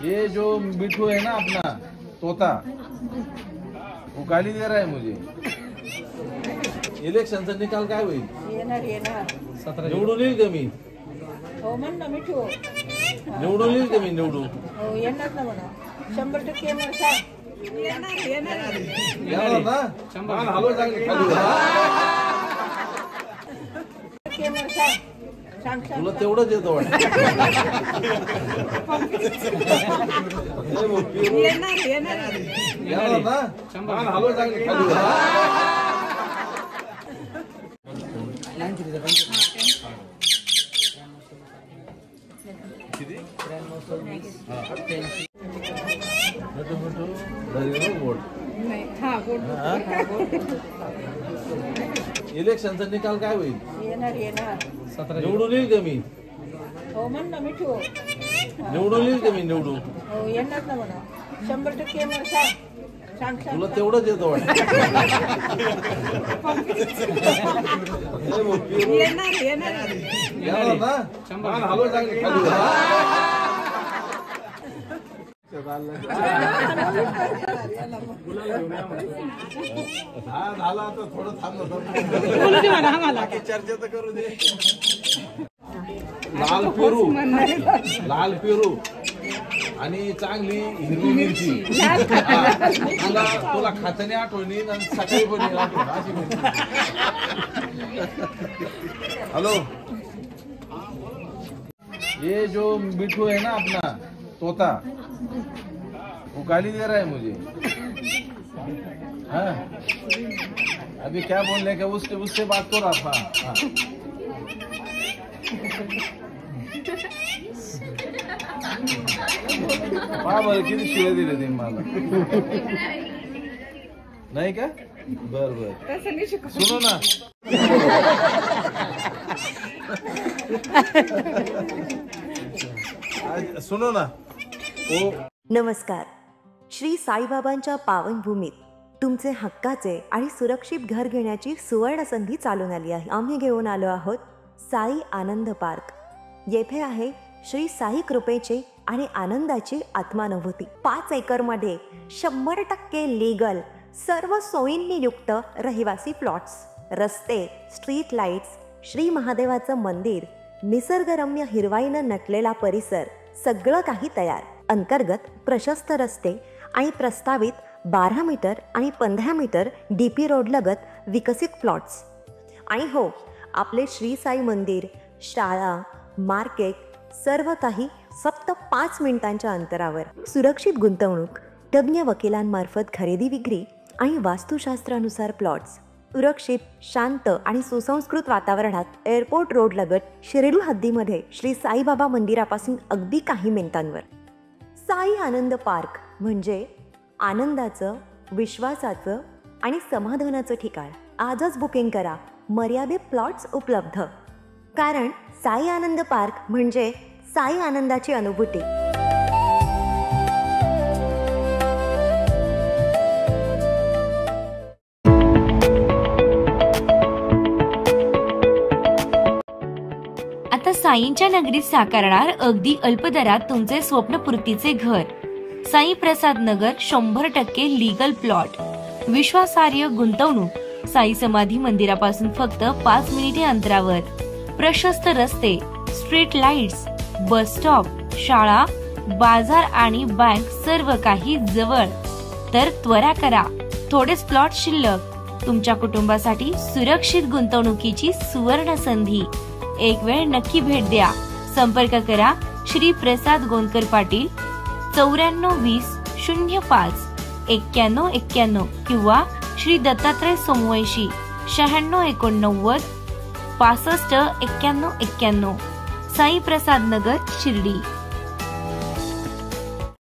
ये जो बिट्टू है ना अपना तोता, वो गाली दे रहा है मुझे। इलेक्शनचा निकाल काय होईल? निवडून येईल का मी? हो म्हण ना मिठू, निवडून येईल का मी? निवडून हो येणार ना म्हणा, 100% येणार ना? हॅलो तुला तेवढंच येतं वाटतं। येणार ना? हॅलो इलेक्शनचा निकाल काय होईल? निवडून येईल का मी? हो म्हण ना मिठू, निवडून येईल का मी? निवडून हो येणार ना म्हणा, 100% येणार सांग तुला तेवढंच येतं वाटतं। येणार ना? हॅलो हा झाला आता थोडं थांबलं चर्चा तर करू दे। लाल पेरू आणि चांगली हिरवी मिरची तुला खाताने आठवण येईल आणि सकाळी पण आठवण अशी मिरची। हॅलो ये जो बिट्टू है ना अपना तोता, वो गाली दे रहा है मुझे। हाँ अभी क्या बोलने का उससे बात करो आप। हाँ बरं किती शिवाय दिले ते मला नाही का? बर सुनो ना सुनो ना। नमस्कार। श्री साईबाबांच्या पावनभूमीत तुमचे हक्काचे आणि सुरक्षित घर घेण्याची सुवर्ण संधी चालून आली आहे। आम्ही घेऊन आलो आहोत साई आनंद पार्क। येथे आहे श्री साई कृपेचे आणि आनंदाची आत्मानुभूती। 5 एकरमध्ये 100% लीगल सर्व सोयींनी युक्त रहिवासी प्लॉट्स, रस्ते, स्ट्रीट लाईट्स, श्री महादेवाचं मंदिर, निसर्गरम्य हिरवाईनं नटलेला परिसर, सगळं काही तयार। अंतर्गत प्रशस्त रस्ते आणि प्रस्तावित 12 मीटर आणि 15 मीटर DP रोड लगत विकसित प्लॉट्स। आणि हो, आपले श्री साई मंदिर, शाळा, मार्केट सर्व काही फक्त 5 मिनिटांच्या अंतरावर। सुरक्षित गुंतवणूक, तज्ञ वकिलांमार्फत खरेदी विक्री आणि वास्तुशास्त्रानुसार प्लॉट्स, सुरक्षित, शांत आणि सुसंस्कृत वातावरणात एअरपोर्ट रोड लगत शिर्डी हद्दीमध्ये श्री साईबाबा मंदिरापासून अगदी काही मिनिटांवर। साई आनंद पार्क म्हणजे आनंदाचं, विश्वासाचं आणि समाधानाचं ठिकाण। आजच बुकिंग करा। मर्यादित प्लॉट्स उपलब्ध। कारण साई आनंद पार्क म्हणजे साई आनंदाची अनुभूती। आता साईंच्या नगरीत साकारणार अगदी अल्प दरात तुमचे स्वप्नपूर्तीचे घर। साई प्रसाद नगर 100% लीगल प्लॉट, विश्वासार्ह गुंतवणूक। साई समाधी मंदिरापासून फक्त 5 मिनिटे अंतरावर, प्रशस्त रस्ते, स्ट्रीट लाईट्स, बस स्टॉप, शाळा, बाजार आणि बँक सर्व काही जवळ। तर त्वरा करा, थोडेच प्लॉट शिल्लक। तुमच्या कुटुंबासाठी सुरक्षित गुंतवणुकीची सुवर्ण संधी। एक वेळ नक्की भेट द्या। संपर्क करा श्री प्रसाद गोंदकर पाटील 9420 05 91 किंवा श्री दत्तात्रय सोमवंशी 9689 65 91 91। साई प्रसाद नगर शिर्डी।